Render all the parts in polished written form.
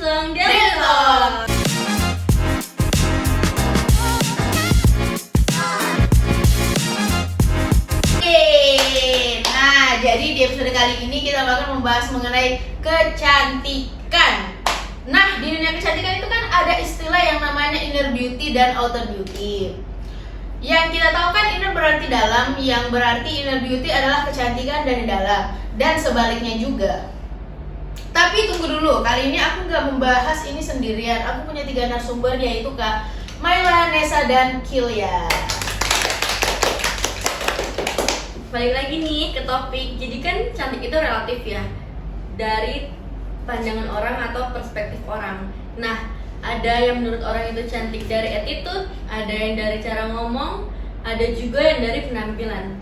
Langsung dialog. Nah, jadi di episode kali ini kita bakal membahas mengenai kecantikan. Nah, di dunia kecantikan itu kan ada istilah yang namanya inner beauty dan outer beauty. Yang kita tahu kan inner berarti dalam, yang berarti inner beauty adalah kecantikan dari dalam, dan sebaliknya juga. Tapi tunggu dulu, kali ini aku nggak membahas ini sendirian. Aku punya 3 narasumber, yaitu Kak Maila, Nesa, dan Kilya. Balik lagi nih ke topik. Jadi kan cantik itu relatif ya, dari pandangan orang atau perspektif orang. Nah, ada yang menurut orang itu cantik dari attitude, ada yang dari cara ngomong, ada juga yang dari penampilan.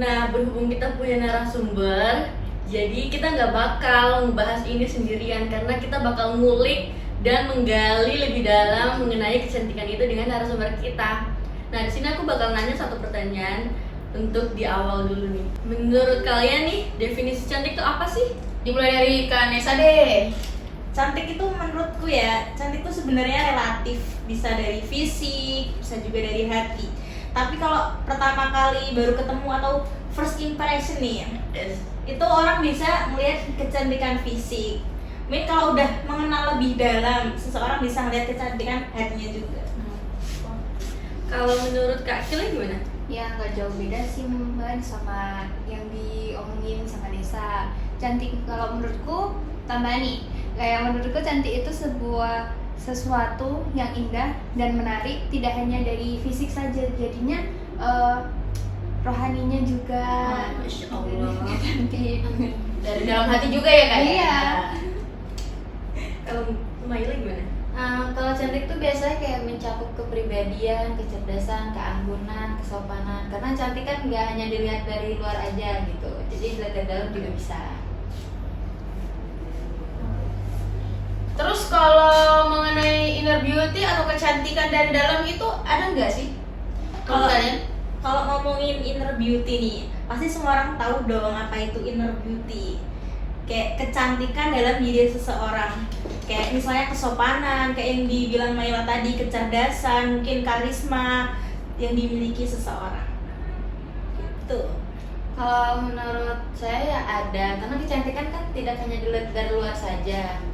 Nah, berhubung kita punya narasumber, jadi kita nggak bakal ngebahas ini sendirian, karena kita bakal ngulik dan menggali lebih dalam mengenai kecantikan itu dengan narasumber kita. Nah, di sini aku bakal nanya satu pertanyaan untuk di awal dulu nih. Menurut kalian nih, definisi cantik itu apa sih? Dimulai dari Kak Nesa deh. Cantik itu menurutku ya, cantik itu sebenarnya relatif, bisa dari fisik, bisa juga dari hati. Tapi kalau pertama kali baru ketemu atau first impression nih ya, itu orang bisa melihat kecantikan fisik. Mungkin kalau udah mengenal lebih dalam, seseorang bisa melihat kecantikan hatinya juga. Kalau menurut Kak Kila gimana? Ya nggak jauh beda sih Mbak sama yang diomongin sama Desa. Cantik kalau menurutku tambah nih, kayak menurutku cantik itu sesuatu yang indah dan menarik, tidak hanya dari fisik saja, jadinya rohaninya juga. Masya Allah. Cantik. Dari dalam hati juga ya Kak? Iya. Kalau Maila gimana? Kalau cantik tuh biasanya kayak mencakup kepribadian, kecerdasan, keanggunan, kesopanan. Karena cantik kan nggak hanya dilihat dari luar aja gitu, jadi dilihat dari dalam juga bisa. Terus kalau mengenai inner beauty atau kecantikan dari dalam itu ada nggak sih? Kalau kalian? kalau ngomongin inner beauty nih, pasti semua orang tahu dong apa itu inner beauty. Kayak kecantikan dalam diri seseorang. Kayak misalnya kesopanan, kayak yang dibilang Maila tadi, kecerdasan, mungkin karisma yang dimiliki seseorang. Gitu. Kalau menurut saya ya ada, karena kecantikan kan tidak hanya dilihat dari luar saja,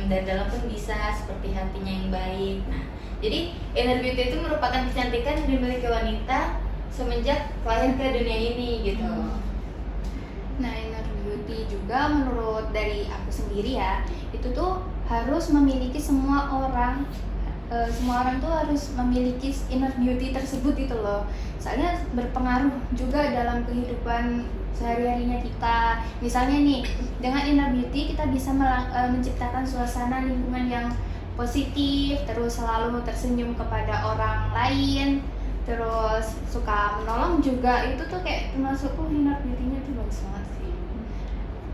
dari dalam pun bisa, seperti hatinya yang baik. Nah, jadi inner beauty itu merupakan kecantikan yang dimiliki wanita semenjak lahir ke dunia ini gitu. Nah, inner beauty juga menurut dari aku sendiri ya, itu tuh harus memiliki semua orang tuh harus memiliki inner beauty tersebut gitu loh. Soalnya berpengaruh juga dalam kehidupan sehari-harinya kita. Misalnya nih, dengan inner beauty kita bisa menciptakan suasana lingkungan yang positif, terus selalu tersenyum kepada orang lain, terus suka menolong juga. Itu tuh kayak termasukku inner beauty-nya tuh bagus banget sih.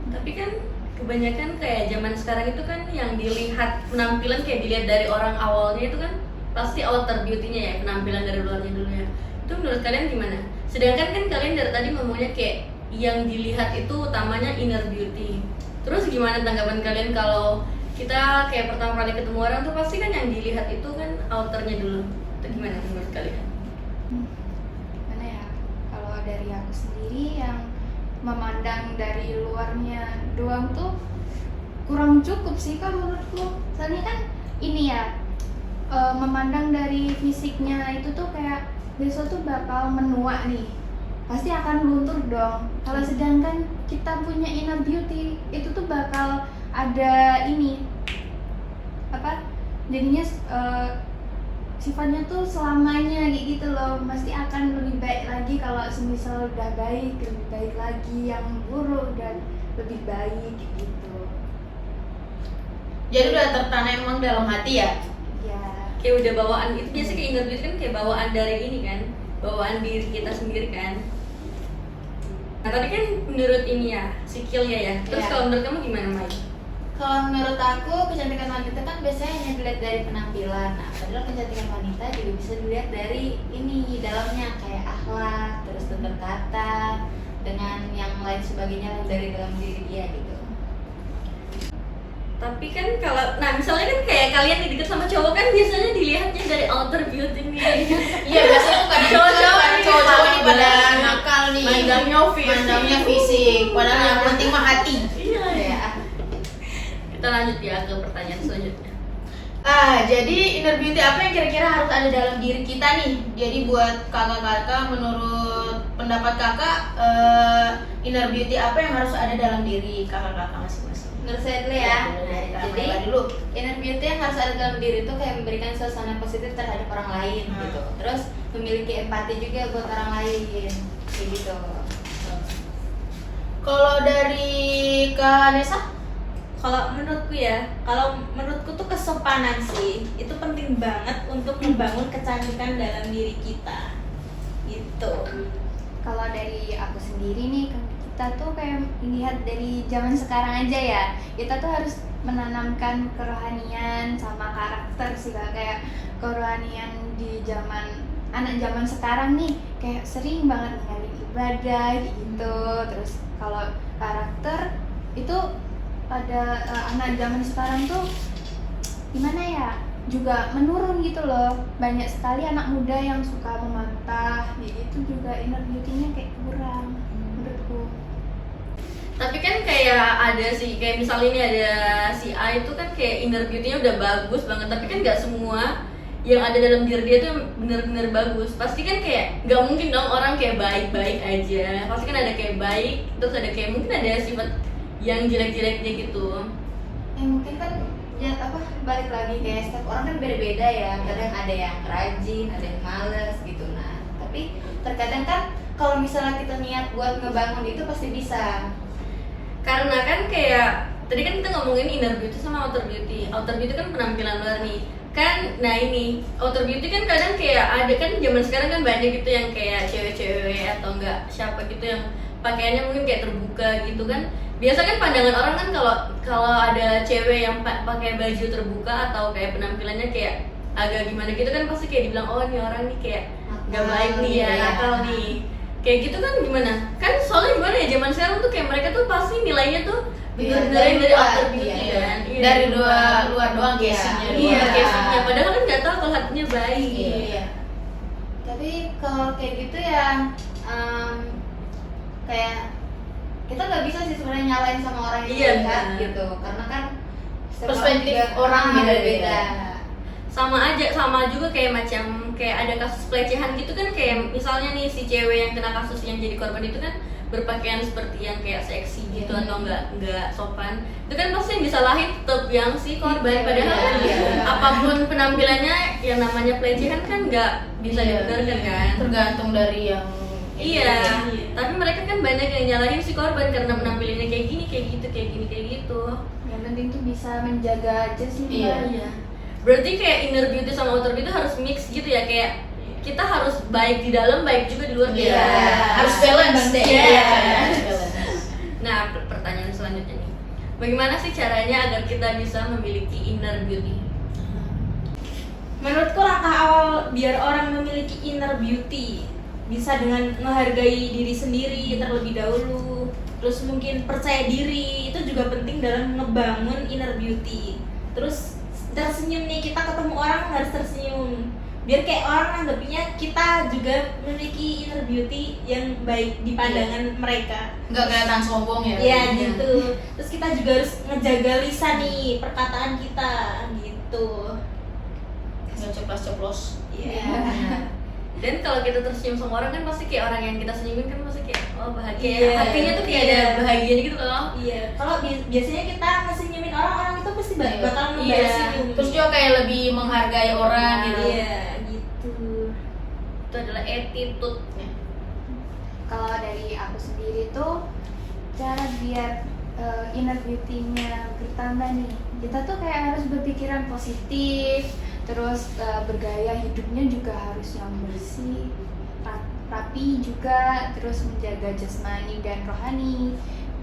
Tapi kan kebanyakan kayak zaman sekarang itu kan yang dilihat penampilan kayak dilihat dari orang awalnya itu kan pasti outer beauty-nya ya, penampilan dari luarnya dulu ya. Itu menurut kalian gimana? Sedangkan kan kalian dari tadi ngomongnya kayak yang dilihat itu utamanya inner beauty. Terus gimana tanggapan kalian kalau kita kayak pertama kali ketemu orang tuh pasti kan yang dilihat itu kan outernya dulu. Itu gimana menurut kalian? Mana ya? Kalau dari aku sendiri yang memandang dari luarnya doang tuh kurang cukup sih kalau menurutku. Soalnya kan ini ya, memandang dari fisiknya itu tuh kayak besok tuh bakal menua nih, pasti akan luntur dong. Kalau sedangkan kita punya inner beauty itu tuh bakal ada ini apa, jadinya sifatnya tuh selamanya kayak gitu loh, pasti akan lebih baik lagi. Kalau semisal udah baik, lebih baik lagi, yang buruk dan lebih baik gitu. Jadi udah tertanam emang dalam hati ya? Ya. Kayak udah bawaan itu biasa kayak inner beauty kan kayak bawaan dari ini kan, bawaan diri kita sendiri kan. Nah tadi kan menurut ini ya, si Kilya ya. Terus Iya. kalau menurut kamu gimana Mai? Kalau menurut aku kecantikan wanita kan biasanya hanya dilihat dari penampilan. Nah, padahal kecantikan wanita juga bisa dilihat dari ini dalamnya, kayak akhlak, terus tutur kata, dengan yang lain sebagainya dari dalam diri dia gitu. Tapi kan kalau, nah misalnya kan kayak kalian nih deket sama cowok kan biasanya dilihatnya dari outer beauty nih. Iya, biasanya tuh kadang cowok-cowok nih pada nakal nih. Mandangnya fisik, padahal yang penting mah hati. Iya. Ya. Kita lanjut ya ke pertanyaan selanjutnya. Jadi inner beauty apa yang kira-kira harus ada dalam diri kita nih? Jadi buat kakak-kakak, menurut pendapat kakak, inner beauty apa yang harus ada dalam diri kakak-kakak masing-masing? Menurut saya dulu ya. Jadi Jadi dulu. inner beauty yang harus ada dalam diri itu kayak memberikan suasana positif terhadap orang lain gitu. Terus memiliki empati juga buat orang lain kayak gitu. Kalau dari Kak Nesa? Kalau menurutku tuh kesopanan sih itu penting banget untuk membangun kecantikan dalam diri kita gitu. Kalau dari aku sendiri nih, kita tuh kayak lihat dari zaman sekarang aja ya, kita tuh harus menanamkan kerohanian sama karakter sih Kak. Kayak kerohanian di anak zaman sekarang nih kayak sering banget ninggalin ibadah gitu. Terus kalau karakter itu pada anak zaman sekarang tuh gimana ya, juga menurun gitu loh. Banyak sekali anak muda yang suka memantah, itu juga inner beauty-nya kayak kurang menurutku. Tapi kan kayak ada sih, kayak misalnya ini ada si A itu kan kayak inner beauty-nya udah bagus banget, tapi kan nggak semua yang ada dalam diri dia tuh bener-bener bagus. Pasti kan kayak nggak mungkin dong orang kayak baik-baik aja. Pasti kan ada kayak baik, terus ada kayak mungkin ada sifat yang jelek-jeleknya gitu. Mungkin kan ya balik lagi kayak setiap orang kan beda-beda ya. Kadang ada yang rajin, ada yang males gitu. Nah, tapi terkadang kan kalau misalnya kita niat buat ngebangun itu pasti bisa. Karena kan kayak tadi kan kita ngomongin inner beauty sama outer beauty. Outer beauty kan penampilan luar nih. Kan nah ini outer beauty kan kadang kayak ada kan zaman sekarang kan banyak gitu yang kayak cewek-cewek atau enggak siapa gitu yang pakaiannya mungkin kayak terbuka gitu kan. Biasa kan pandangan orang kan kalau ada cewek yang pakai baju terbuka atau kayak penampilannya kayak agak gimana gitu kan pasti kayak dibilang oh nih orang nih kayak nggak baik nih ya, nakal nih. Kayak gitu kan gimana? Kan soalnya gimana ya zaman sekarang tuh kayak mereka tuh pasti nilainya tuh bener-bener dari outer beauty kan. Iya. Dari luar doang casingnya. Iya, casingnya. Padahal kan nggak tahu kalau hatinya baik. Iya. Tapi kalau kayak gitu ya kayak kita nggak bisa sih sebenarnya nyalain sama orang yang Iya, melihat benar. gitu, karena kan setiap Perspektif juga orang beda-beda. Sama juga kayak macam kayak ada kasus pelecehan gitu kan, kayak misalnya nih si cewek yang kena kasus yang jadi korban itu kan berpakaian seperti yang kayak seksi gitu atau enggak sopan, itu kan pasti yang disalahin tetap yang si korban. Padahal kan apapun penampilannya yang namanya pelecehan kan nggak bisa dibenarkan kan. Tergantung dari yang Iya, tapi mereka kan banyak yang nyalahin si korban karena penampilannya kayak gini, kayak gitu, kayak gini, kayak gitu. Yang penting tuh bisa menjaga aja sih Iya. Mbak. Iya. Berarti kayak inner beauty sama outer beauty harus mix gitu ya, kayak kita harus baik di dalam, baik juga di luar. Iya. Harus balance deh. Iya. Iya, harus balance. Nah, pertanyaan selanjutnya nih. Bagaimana sih caranya agar kita bisa memiliki inner beauty? Menurutku langkah awal biar orang memiliki inner beauty bisa dengan menghargai diri sendiri terlebih dahulu, terus mungkin percaya diri itu juga penting dalam ngebangun inner beauty. Terus tersenyum nih, kita ketemu orang harus tersenyum biar kayak orang anggapnya kita juga memiliki inner beauty yang baik di pandangan mereka. Nggak kelihatan sombong ya. Iya gitu. Terus kita juga harus ngejaga lisan nih perkataan kita gitu. Nggak ceplos-ceplos. Iya. Dan kalau kita tersenyum sama orang kan pasti kayak orang yang kita senyumin kan pasti kayak oh bahagia. Iya. Hatinya tuh kayak ada bahagia gitu loh. Iya, kalau biasanya kita ngesenyumin orang itu pasti bakal Iya. ngebalas senyum. Terus juga kayak lebih menghargai orang gitu. Iya, gitu. Itu adalah attitude. Kalau dari aku sendiri tuh cara biar inner beauty-nya bertambah nih, kita tuh kayak harus berpikiran positif, terus bergaya hidupnya juga harus yang bersih, rapi juga, terus menjaga jasmani dan rohani,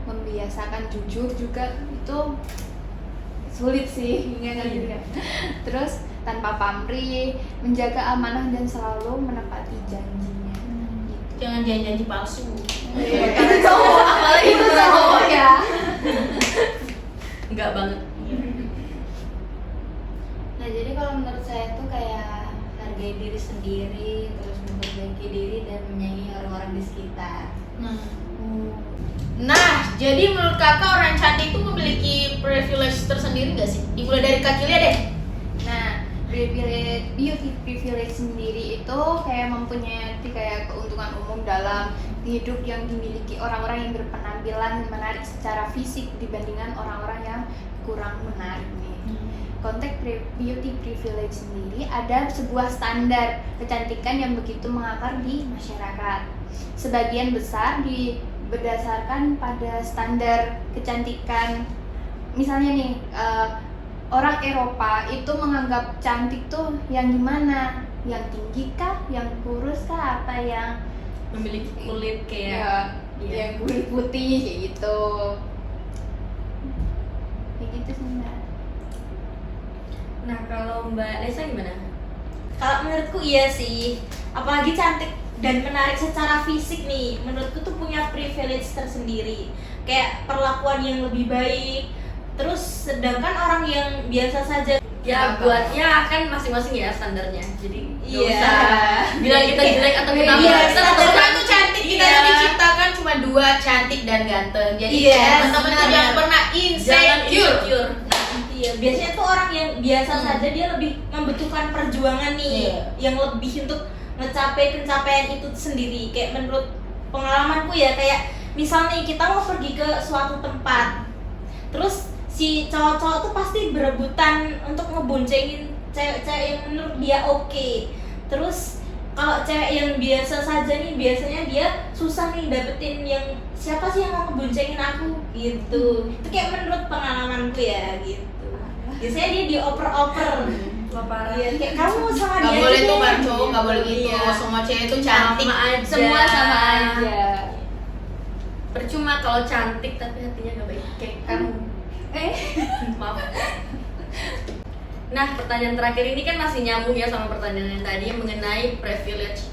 membiasakan jujur juga itu sulit sih, ya kan juga. Terus tanpa pamrih, menjaga amanah dan selalu menepati janjinya. Gitu. Jangan janji palsu. Cowok, apalagi itu cowok ya. Enggak banget. sendiri, terus memperbaiki diri dan menyayangi orang-orang di sekitar. Nah, jadi menurut kakak orang cantik itu memiliki privilege tersendiri nggak sih? Dimulai dari Kak Kilia deh. Nah, beauty privilege sendiri itu kayak mempunyai kayak keuntungan umum dalam hidup yang dimiliki orang-orang yang berpenampilan menarik secara fisik dibandingkan orang-orang yang kurang menarik nih. Konteks beauty privilege sendiri ada sebuah standar kecantikan yang begitu mengakar di masyarakat. Sebagian besar berdasarkan pada standar kecantikan. Misalnya nih, orang Eropa itu menganggap cantik tuh yang gimana? Yang tinggi kah? Yang kurus kah? Apa yang Memiliki kulit kayak yang kulit putih kayak gitu. Kayak gitu sih Mbak. Nah, kalau Mbak Nesa gimana? Kalau menurutku iya sih, apalagi cantik dan menarik secara fisik nih, menurutku tuh punya privilege tersendiri, kayak perlakuan yang lebih baik. Terus sedangkan orang yang biasa saja Ya buatnya kan masing-masing ya standarnya. Jadi nggak Iya. usah bilang kita jelek atau kita Iya, pintar atau Semua itu cantik, kita Iya. tuh diciptakan cuma dua, cantik dan ganteng. Jadi Iya, teman-teman benar. jangan pernah jangan insecure. insecure. iya, biasanya tuh orang yang biasa saja dia lebih membutuhkan perjuangan nih, Iya. yang lebih untuk mencapai pencapaian itu sendiri. Kayak menurut pengalamanku ya, kayak misalnya kita mau pergi ke suatu tempat, terus si cowok-cowok tuh pasti berebutan untuk ngeboncengin cewek-cewek yang menurut dia oke. Terus kalau cewek yang biasa saja nih, biasanya dia susah nih dapetin yang siapa sih yang mau ngeboncengin aku gitu. Itu kayak menurut pengalamanku ya gitu. Biasanya dia dioper-oper. Wah, parah. Iya, kayak kamu sama Nggak dia boleh aja tuh deh. Bang cowok, nggak boleh gitu. Iya. Semua cewek itu cantik. Sama aja. Semua sama aja. Percuma kalau cantik tapi hatinya nggak baik kayak kamu. Maaf. Nah, pertanyaan terakhir ini kan masih nyambung ya sama pertanyaan yang tadi mengenai privilege.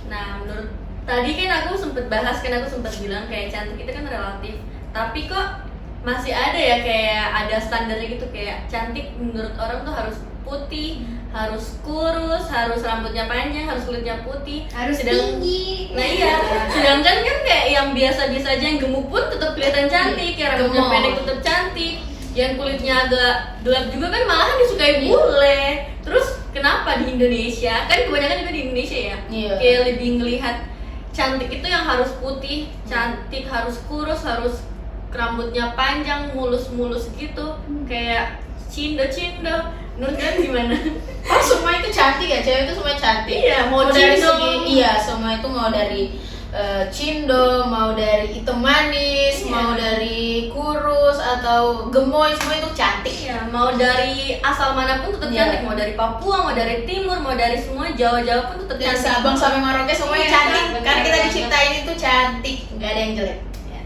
Nah, menurut tadi kan aku sempet bahas, kan aku sempet bilang kayak cantik itu kan relatif. Tapi kok masih ada ya kayak ada standarnya gitu, kayak cantik menurut orang tuh harus putih, harus kurus, harus rambutnya panjang, harus kulitnya putih, Harus sedang- tinggi. Nah iya, sedangkan kan kayak yang biasa-biasa aja yang gemuk pun tetap kelihatan cantik, yang rambutnya Gemuk. pendek tetap cantik, yang kulitnya agak gelap juga kan malahan disukai bule. Terus kenapa di Indonesia? Kan kebanyakan juga di Indonesia ya, Iya. kayak lebih ngelihat cantik itu yang harus putih, cantik harus kurus, harus rambutnya panjang, mulus-mulus gitu, kayak cindo-cindo. Menurut kalian gimana? Oh, semua itu cantik ya, cewek itu semua cantik. Iya, mau dari cindo. segi, iya semua itu mau dari cindo, mau dari hitam manis, Iya. mau dari kurus atau gemoy, semua itu cantik. Iya, mau dari asal manapun tetap Iya. cantik, mau dari Papua, mau dari Timur, mau dari semua Jawa-Jawa pun tetap Dan cantik. Sabang sampai Merauke semuanya Iya, cantik. bener Karena kita banget. diciptain itu cantik, nggak ada yang jelek.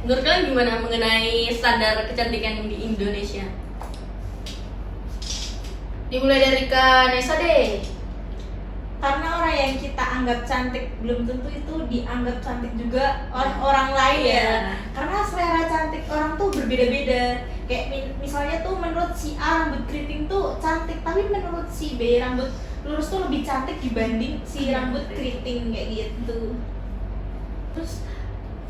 Menurut kalian gimana mengenai standar kecantikan di Indonesia? Dimulai dari Kak Nesa deh. Karena orang yang kita anggap cantik belum tentu itu dianggap cantik juga oleh orang lain ya. Iya. Karena selera cantik orang tuh berbeda-beda. Kayak misalnya tuh menurut si A rambut keriting tuh cantik, tapi menurut si B rambut lurus tuh lebih cantik dibanding si rambut keriting kayak gitu. Terus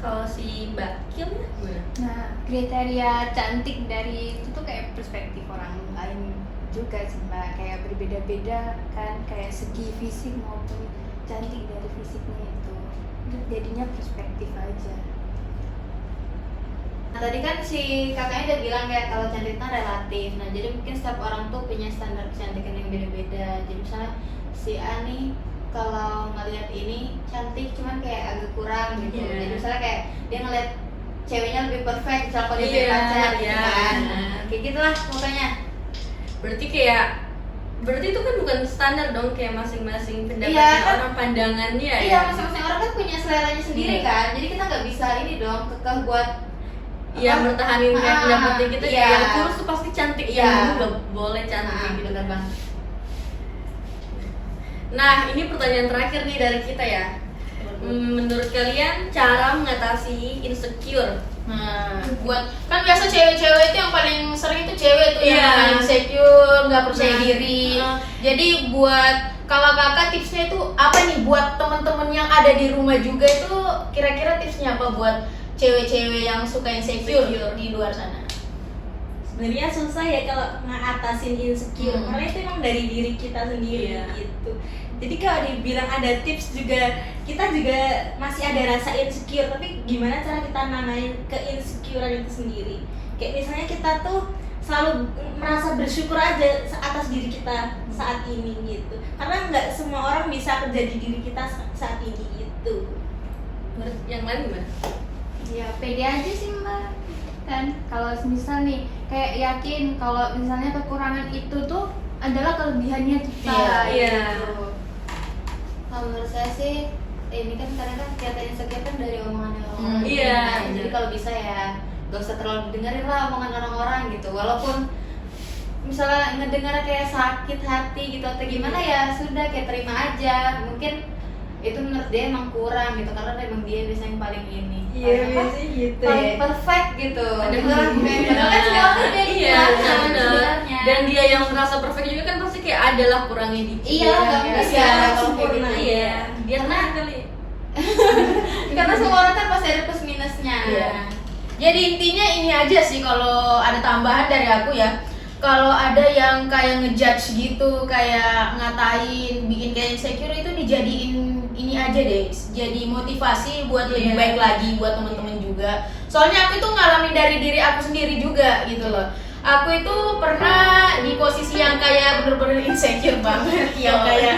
kalau si Mbak Kim gimana? Nah, kriteria cantik dari itu tuh kayak perspektif orang lain juga sih Mbak, kayak berbeda-beda kan, kayak segi fisik maupun cantik dari fisiknya itu jadinya perspektif aja. Nah tadi kan si kakaknya udah bilang kayak kalau cantik itu relatif. Nah jadi mungkin setiap orang tuh punya standar kecantikan yang beda-beda. Jadi misalnya si A nih kalau ngelihat ini cantik cuman kayak agak kurang gitu. Iya. Jadi misalnya kayak dia ngeliat ceweknya lebih perfect, misalnya kalau dia Iya, punya pacar gitu iya, kan. benar. Kayak gitulah pokoknya. Berarti itu kan bukan standar dong, kayak masing-masing pendapatnya Iya, kan? orang, pandangannya Iya, ya. masing-masing orang kan punya seleranya sendiri Iya. kan. Jadi kita nggak bisa ini dong kekeh buat Iya, apa? bertahanin kayak Ah, pendapatnya kita iya. kayak yang kurus tuh pasti cantik, Iya. yang nggak boleh cantik Ah, gitu bener kan. banget. Nah, ini pertanyaan terakhir nih dari kita ya. Menurut kalian cara mengatasi insecure? Nah, buat kan biasa cewek-cewek itu yang paling sering itu cewek tuh Iya. yang insecure, nggak percaya Nah, diri. uh. Jadi buat Kalau kakak tipsnya itu apa nih buat teman-teman yang ada di rumah juga, itu kira-kira tipsnya apa buat cewek-cewek yang suka insecure di luar sana? Sebenarnya susah ya kalau ngatasin insecure, karena itu emang dari diri kita sendiri gitu. Jadi kalau dibilang ada tips juga, kita juga masih ada rasa insecure, tapi gimana cara kita nanganin keinsecurean itu sendiri? Kayak misalnya kita tuh selalu merasa bersyukur aja atas diri kita saat ini gitu, karena nggak semua orang bisa menjadi diri kita saat ini gitu. Menurut yang lain gimana? Ya pede aja sih mbak, kan kalau misal nih kayak yakin kalau misalnya kekurangan itu tuh adalah kelebihannya kita. Iya. gitu. Kalau menurut saya sih ini kan kadang kan kelihatan insecure kan dari omongan orang. Iya. Jadi kalau bisa ya gak usah terlalu dengerin lah omongan orang-orang gitu. Walaupun misalnya ngedengar kayak sakit hati gitu atau gimana ya sudah kayak terima aja. Mungkin itu menurut dia emang kurang gitu karena emang dia biasanya yang paling ini. Iya paling apa? biasanya gitu Paling ya. perfect gitu. Ada Padahal kan segala tuh dia Iya, benar. sebenarnya. Dan dia yang merasa perfect juga kan pasti kayak adalah kurangnya dikit. Iya, nggak mungkin Iya, ya, kalau sempurna. kayak gitu. Iya, dia kan kali. Karena semua orang kan pasti ada plus minusnya. Iya. Jadi intinya ini aja sih, kalau ada tambahan dari aku ya, kalau ada yang kayak ngejudge gitu, kayak ngatain, bikin kayak insecure, itu dijadiin ini aja deh, jadi motivasi buat lebih baik lagi buat teman-teman juga. Soalnya aku itu ngalamin dari diri aku sendiri juga gitu loh. Aku itu pernah di posisi yang kayak bener-bener insecure banget, yang kayak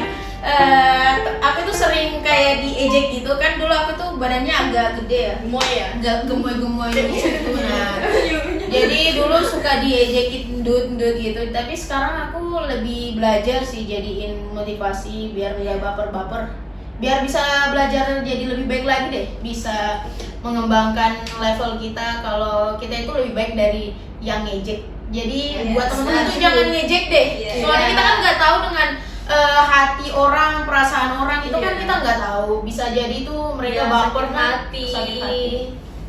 aku tuh sering kayak diejek gitu kan. Dulu aku tuh badannya agak gede ya, Gemoy ya. agak gemoy-gemoy gitu. Nah, jadi dulu suka diejekin ndut gitu. Tapi sekarang aku lebih belajar sih jadiin motivasi biar nggak baper-baper, biar bisa belajar jadi lebih baik lagi deh, bisa mengembangkan level kita kalau kita itu lebih baik dari yang ngejek. Jadi buat teman-teman tuh jangan ngejek deh. Soalnya kita kan nggak tahu dengan hati orang, perasaan orang itu kan kita nggak tahu. Bisa jadi tuh mereka baper kan, sakit hati.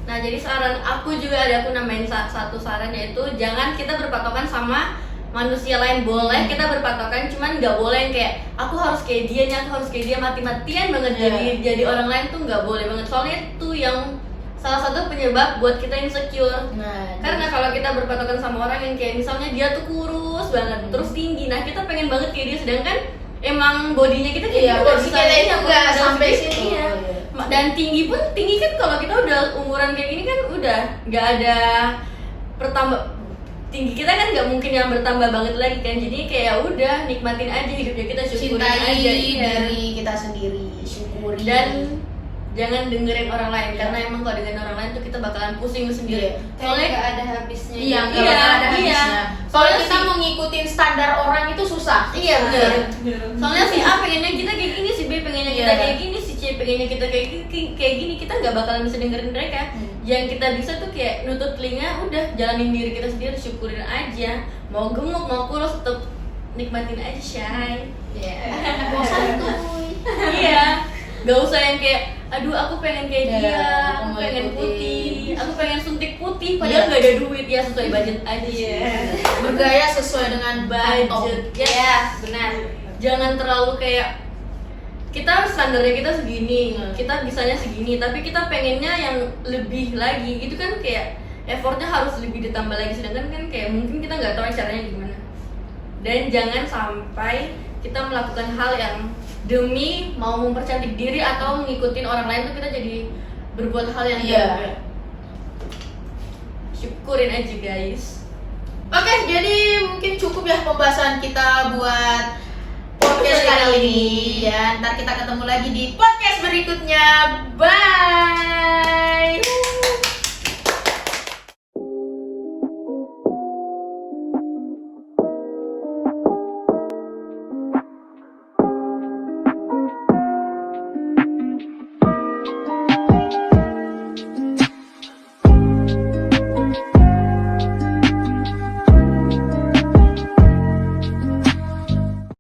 Nah, jadi saran aku juga ada, aku nambahin satu saran, yaitu jangan kita berpatokan sama manusia lain. Boleh kita berpatokan, cuman nggak boleh yang kayak aku harus kayak dia nih, aku harus kayak dia, mati-matian banget jadi orang lain tuh nggak boleh banget. Soalnya itu yang salah satu penyebab buat kita insecure. Nah, Karena kalau kita berpatokan sama orang yang kayak misalnya dia tuh kurus banget, terus tinggi, nah kita pengen banget kayak dia, sedangkan emang bodinya kita kayak gitu, porsi kita itu nggak ada sampai sedikit, situ. iya. Dan tinggi pun, tinggi kan kalau kita udah umuran kayak gini kan udah nggak ada tinggi kita kan nggak mungkin yang bertambah banget lagi kan. Jadi kayak udah nikmatin aja hidupnya kita, syukurin cintai aja diri kita sendiri, syukuri. dan jangan dengerin orang lain, karena emang kalau dengerin orang lain tuh kita bakalan pusing sendiri. Soalnya nggak ada habisnya. Iya, Iya, nggak ada iya. habisnya. Soalnya kita Sih. mau ngikutin standar orang itu susah. Iya benar. Soalnya si A pengennya kita kayak gini, si B pengennya kita Iya. kayak gini, si C pengennya kita kayak gini, kita nggak bakalan bisa dengerin mereka. Yang kita bisa tuh kayak nutup telinga, udah jalanin diri kita sendiri, syukurin aja. Mau gemuk mau kurus tetap nikmatin aja, Shay. Mau santuy. Iya. Gak usah yang kayak, aduh aku pengen kayak Iya, dia, aku aku mau pengen ikutin. putih, aku pengen suntik putih, padahal nggak ada duit ya, sesuai budget aja. Bergaya sesuai dengan Budget, budget. ya benar. Jangan terlalu kayak kita standarnya kita segini, kita bisanya segini, tapi kita pengennya yang lebih lagi, gitu kan kayak effortnya harus lebih ditambah lagi, sedangkan kan kayak mungkin kita nggak tahu caranya gimana. Dan jangan sampai kita melakukan hal yang demi mau mempercantik diri atau ngikutin orang lain tuh kita jadi berbuat hal yang Iya. syukurin aja guys. Oke, jadi mungkin cukup ya pembahasan kita buat podcast kali ini. Ya, ntar kita ketemu lagi di podcast berikutnya. Bye.